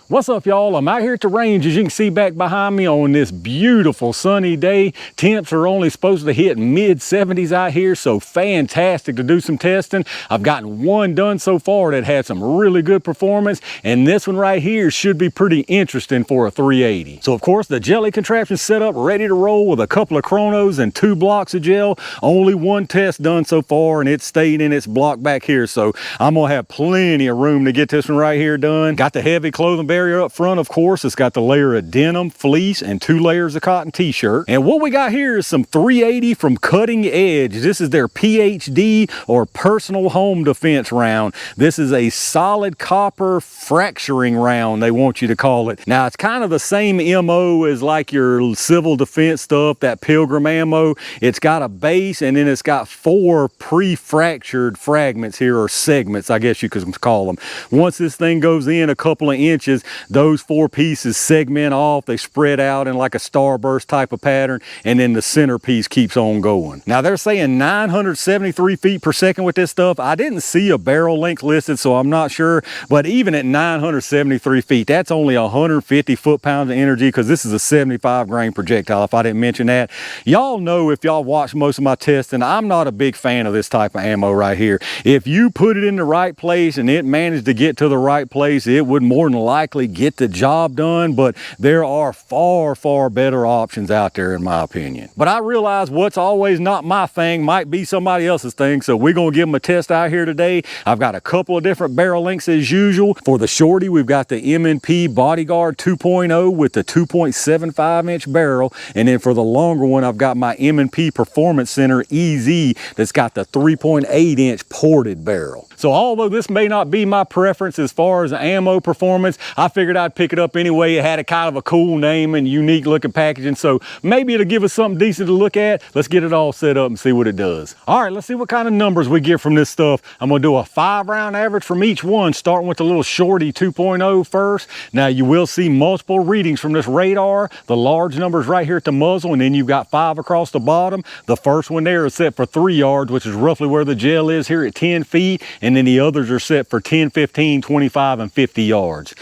What's up, y'all? I'm out here at the range, as you can see back behind me, on this beautiful sunny day. Temps are only supposed to hit mid-70s out here, so fantastic to do some testing. I've gotten one done so far that had some really good performance, and this one right here should be pretty interesting for a 380. So of course the jelly contraption set up, ready to roll with a couple of chronos and 2 blocks of gel. Only one test done so far, and it stayed in its block back here, so I'm gonna have plenty of room to get this one right here done. Got the heavy clothing barrier up front, of course. It's got the layer of denim, fleece, and 2 layers of cotton t-shirt. And what we got here is some 380 from Cutting Edge. This is their PhD, or personal home defense round. This is a solid copper fracturing round, they want you to call it. Now, it's kind of the same MO as like your civil defense stuff, that Pilgrim ammo. It's got a base, and then it's got 4 pre-fractured fragments here, or segments, I guess you could call them. Once this thing goes in a couple of inches, those 4 pieces segment off, they spread out in like a starburst type of pattern, and then the centerpiece keeps on going. Now they're saying 973 feet per second with this stuff. I didn't see a barrel length listed, so I'm not sure, but even at 973 feet, that's only 150 foot-pounds of energy, because this is a 75 grain projectile, if I didn't mention that. Y'all know, if y'all watch most of my testing, I'm not a big fan of this type of ammo right here. If you put it in the right place and it managed to get to the right place, it would more than likely get the job done, but there are far better options out there, in my opinion. But I realize what's always not my thing might be somebody else's thing, so we're gonna give them a test out here today. I've got a couple of different barrel lengths as usual. For the shorty, we've got the M&P Bodyguard 2.0 with the 2.75 inch barrel, and then for the longer one, I've got my M&P Performance Center EZ that's got the 3.8 inch ported barrel. So although this may not be my preference as far as ammo performance, I figured I'd pick it up anyway. It had a kind of a cool name and unique looking packaging, so maybe it'll give us something decent to look at. Let's get it all set up and see what it does. All right, let's see what kind of numbers we get from this stuff. I'm gonna do a 5-round average from each one, starting with the little shorty 2.0 first. Now you will see multiple readings from this radar. The large numbers right here at the muzzle, and then you've got 5 across the bottom. The first one there is set for 3 yards, which is roughly where the gel is here at 10 feet. And then the others are set for 10, 15, 25, and 50 yards.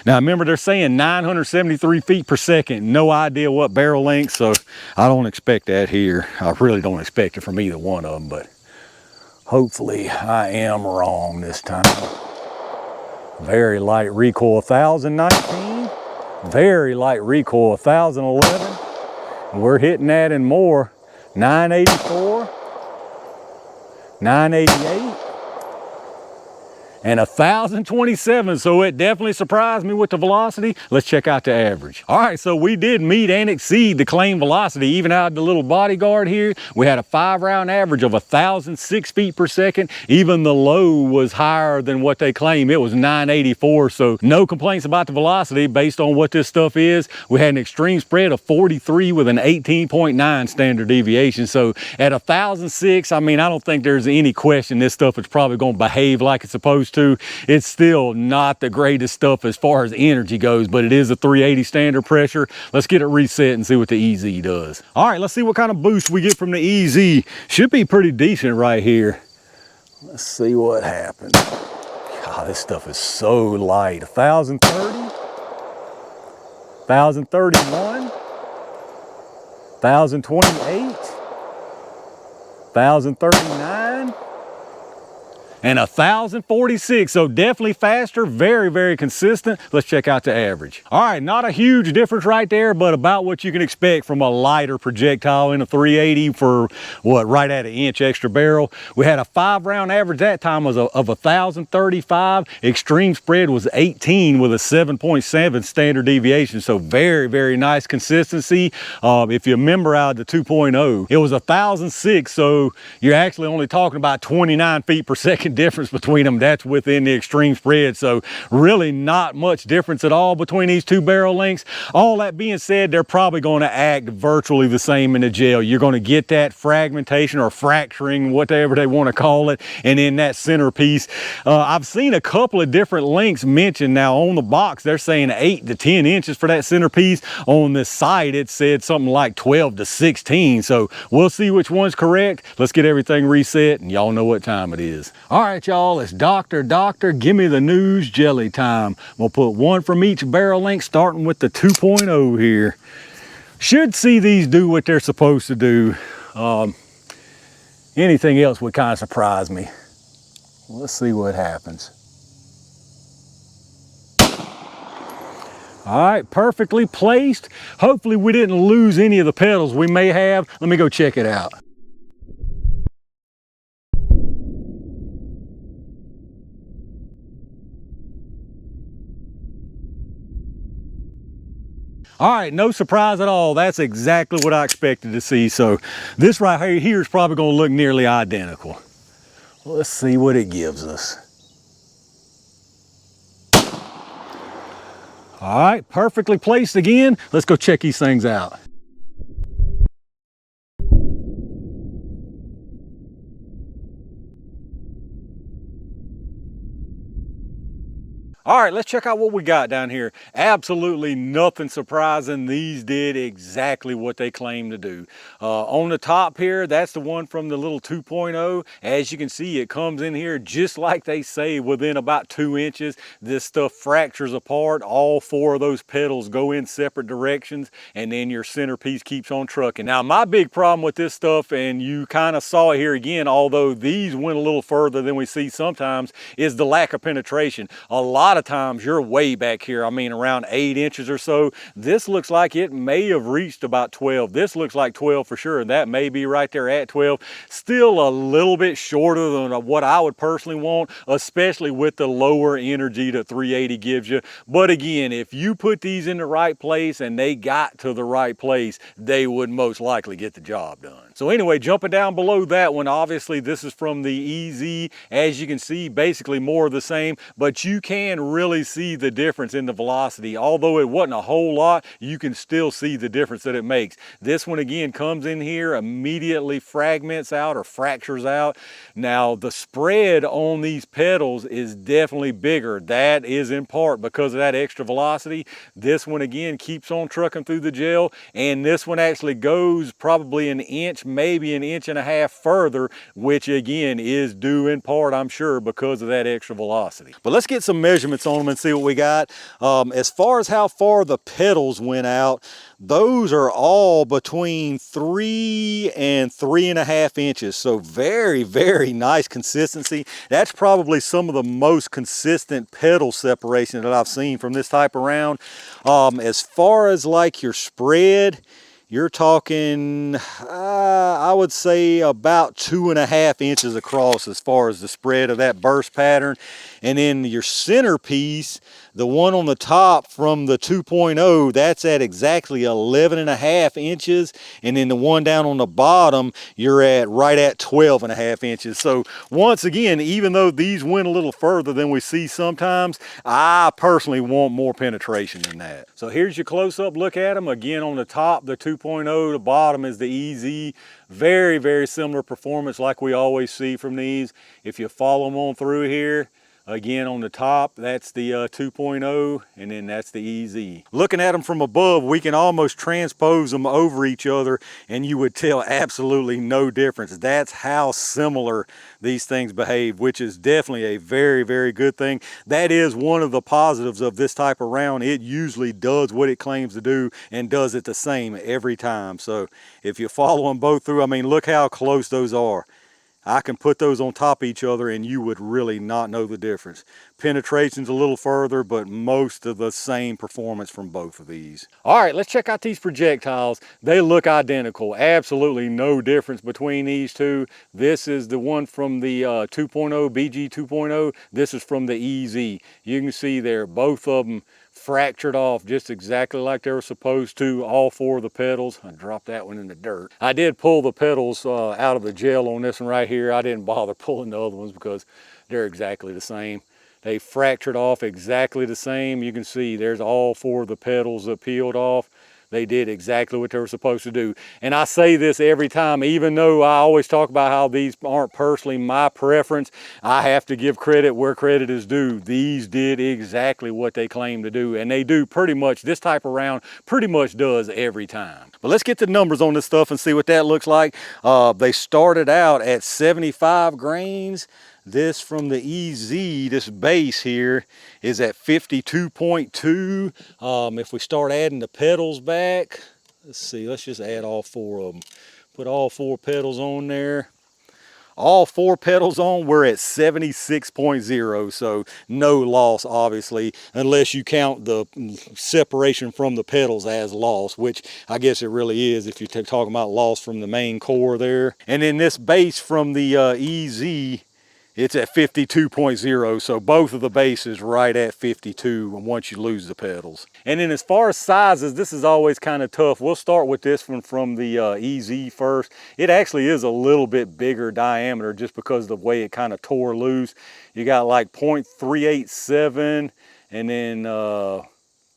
Now remember, they're saying 973 feet per second. No idea what barrel length, so I don't expect that here. I really don't expect it from either one of them, but hopefully I am wrong this time. Very light recoil 1019. Very light recoil 1011. And we're hitting that and more. 984. 988. And 1027, so it definitely surprised me with the velocity. Let's check out the average. All right, so we did meet and exceed the claimed velocity. Even out of the little Bodyguard here, we had a 5-round average of 1,006 feet per second. Even the low was higher than what they claim. It was 984, so no complaints about the velocity based on what this stuff is. We had an extreme spread of 43 with an 18.9 standard deviation. So at 1,006, I mean, I don't think there's any question this stuff is probably gonna behave like it's supposed to. It's still not the greatest stuff as far as energy goes, but it is a 380 standard pressure. Let's get it reset and see what the EZ does. All right, let's see what kind of boost we get from the EZ. Should be pretty decent right here. Let's see what happens. God, this stuff is so light. 1,030, 1,031, 1,028, 1,039, and 1,046, so definitely faster, very consistent. Let's check out the average. All right, not a huge difference right there, but about what you can expect from a lighter projectile in a 380 for what, right at an inch extra barrel. We had a 5-round average that time was of 1,035. Extreme spread was 18 with a 7.7 standard deviation, so very nice consistency. If you remember out of the 2.0, it was 1,006, so you're actually only talking about 29 feet per second difference between them. That's within the extreme spread, so really not much difference at all between these 2 barrel lengths. All that being said, they're probably going to act virtually the same in the gel. You're going to get that fragmentation or fracturing, whatever they want to call it, and then that centerpiece. I've seen a couple of different lengths mentioned. Now on the box they're saying 8 to 10 inches for that centerpiece. On this site it said something like 12 to 16, so we'll see which one's correct. Let's get everything reset and y'all know what time it is. All All right, y'all, it's Doctor, give me the news jelly time. We'll put one from each barrel length, starting with the 2.0 here. Should see these do what they're supposed to do. Anything else would kind of surprise me. Let's see what happens. All right, perfectly placed. Hopefully we didn't lose any of the pedals. We may have. Let me go check it out. All right, no surprise at all. That's exactly what I expected to see. So this right here is probably gonna look nearly identical. Let's see what it gives us. All right, perfectly placed again. Let's go check these things out. All right, let's check out what we got down here. Absolutely nothing surprising. These did exactly what they claimed to do. On the top here, that's the one from the little 2.0. As you can see, it comes in here just like they say, within about 2 inches. This stuff fractures apart. All 4 of those pedals go in separate directions, and then your centerpiece keeps on trucking. Now, my big problem with this stuff, and you kind of saw it here again, although these went a little further than we see sometimes, is the lack of penetration. A lot of times you're way back here, I mean around 8 inches or so. This looks like it may have reached about 12. This looks like 12 for sure. That may be right there at 12. Still a little bit shorter than what I would personally want, especially with the lower energy that 380 gives you. But again, if you put these in the right place and they got to the right place, they would most likely get the job done. So anyway, jumping down below that one, obviously this is from the EZ. As you can see, basically more of the same, but you can really see the difference in the velocity. Although it wasn't a whole lot, you can still see the difference that it makes. This one again comes in here, immediately fragments out or fractures out. Now the spread on these pedals is definitely bigger. That is in part because of that extra velocity. This one again keeps on trucking through the gel, and this one actually goes probably an inch, maybe an inch and a half further, which again is due in part, I'm sure, because of that extra velocity. But let's get some measurements on them and see what we got. As far as how far the pedals went out, those are all between 3 and 3.5 inches. So very, very nice consistency. That's probably some of the most consistent pedal separation that I've seen from this type of round. As far as like your spread, you're talking, I would say about 2.5 inches across as far as the spread of that burst pattern. And then your centerpiece, the one on the top from the 2.0, that's at exactly 11.5 inches. And then the one down on the bottom, you're at right at 12.5 inches. So once again, even though these went a little further than we see sometimes, I personally want more penetration than that. So here's your close-up look at them. Again, on the top, the 2.0, the bottom is the EZ. Very, very similar performance like we always see from these. If you follow them on through here, again, on the top, that's the 2.0, and then that's the EZ. Looking at them from above, we can almost transpose them over each other, and you would tell absolutely no difference. That's how similar these things behave, which is definitely a very, very good thing. That is one of the positives of this type of round. It usually does what it claims to do and does it the same every time. So if you follow them both through, I mean, look how close those are. I can put those on top of each other and you would really not know the difference. Penetration's a little further, but most of the same performance from both of these. All right, let's check out these projectiles. They look identical. Absolutely no difference between these two. This is the one from the 2.0, BG 2.0. This is from the EZ. You can see there, both of them fractured off just exactly like they were supposed to. All 4 of the pedals. I dropped that one in the dirt. I did pull the pedals out of the gel on this one right here. I didn't bother pulling the other ones because they're exactly the same. They fractured off exactly the same. You can see there's all 4 of the pedals that peeled off. They did exactly what they were supposed to do. And I say this every time, even though I always talk about how these aren't personally my preference, I have to give credit where credit is due. These did exactly what they claim to do. And they do pretty much, this type of round pretty much does every time. But let's get the numbers on this stuff and see what that looks like. They started out at 75 grains. This from the EZ, this base here is at 52.2. If we start adding the pedals back, let's see, let's just add all 4 of them. Put all 4 pedals on there. All 4 pedals on, we're at 76.0, so no loss, obviously, unless you count the separation from the pedals as loss, which I guess it really is if you're talking about loss from the main core there. And then this base from the EZ, it's at 52.0, so both of the bases right at 52 once you lose the pedals. And then as far as sizes, this is always kind of tough. We'll start with this one from the EZ first. It actually is a little bit bigger diameter just because of the way it kind of tore loose. You got like 0.387 and then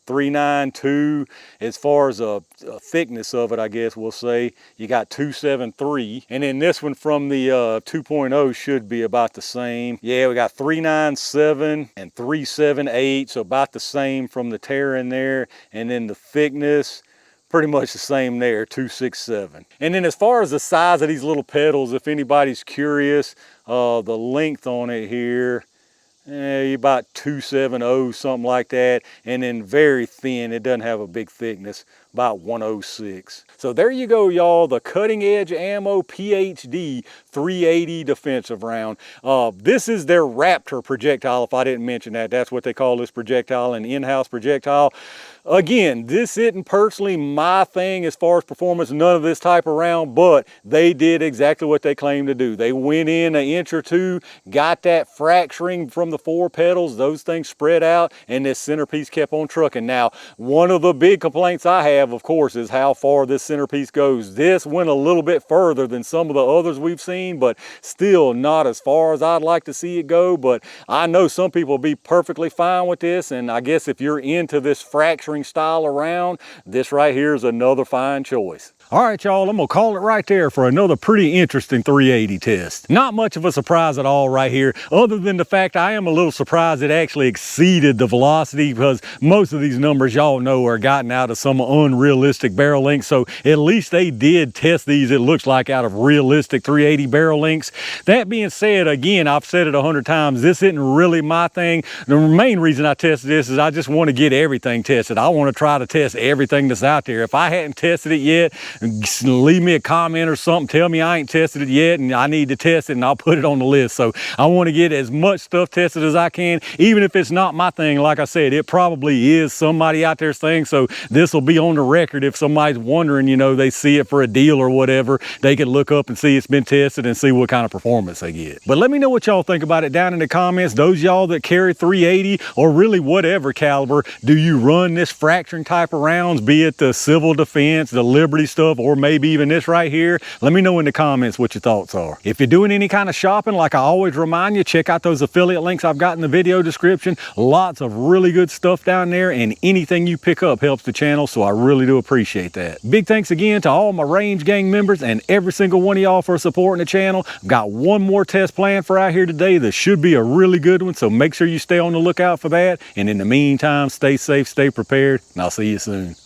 392. As far as a thickness of it, I guess we'll say, you got 273. And then this one from the 2.0 should be about the same. Yeah, we got 397 and 378, so about the same from the tear in there. And then the thickness, pretty much the same there, 267. And then as far as the size of these little pedals, if anybody's curious, the length on it here, about 270, something like that. And then very thin, it doesn't have a big thickness, about 106. So there you go, y'all, the Cutting Edge Ammo PhD 380 defensive round. This is their Raptor projectile, if I didn't mention that. That's what they call this projectile, an in-house projectile. Again, this isn't personally my thing as far as performance, none of this type of round, but they did exactly what they claimed to do. They went in an inch or two, got that fracturing from the 4 pedals, those things spread out, and this centerpiece kept on trucking. Now, one of the big complaints I have, of course, is how far this centerpiece goes. This went a little bit further than some of the others we've seen, but still not as far as I'd like to see it go. But I know some people will be perfectly fine with this, and I guess if you're into this fracturing style around, this right here is another fine choice. All right, y'all, I'm gonna call it right there for another pretty interesting 380 test. Not much of a surprise at all right here, other than the fact I am a little surprised it actually exceeded the velocity, because most of these numbers y'all know are gotten out of some unrealistic barrel lengths. So at least they did test these, it looks like, out of realistic 380 barrel lengths. That being said, again, I've said it 100 times, this isn't really my thing. The main reason I tested this is I just want to get everything tested. I want to try to test everything that's out there. If I hadn't tested it yet, leave me a comment or something, tell me I ain't tested it yet and I need to test it, and I'll put it on the list. So I want to get as much stuff tested as I can, even if it's not my thing. Like I said, it probably is somebody out there's thing, so this will be on the record. If somebody's wondering, you know, they see it for a deal or whatever, they can look up and see it's been tested and see what kind of performance they get. But let me know what y'all think about it down in the comments. Those y'all that carry 380 or really whatever caliber, do you run this fracturing type of rounds, be it the civil defense, the Liberty stuff, or maybe even this right here? Let me know in the comments what your thoughts are. If you're doing any kind of shopping, like I always remind you, check out those affiliate links I've got in the video description. Lots of really good stuff down there, and anything you pick up helps the channel, so I really do appreciate that. Big thanks again to all my Range Gang members and every single one of y'all for supporting the channel. I've got one more test planned for out here today that should be a really good one, so make sure you stay on the lookout for that. And in the meantime, stay safe, stay prepared, and I'll see you soon.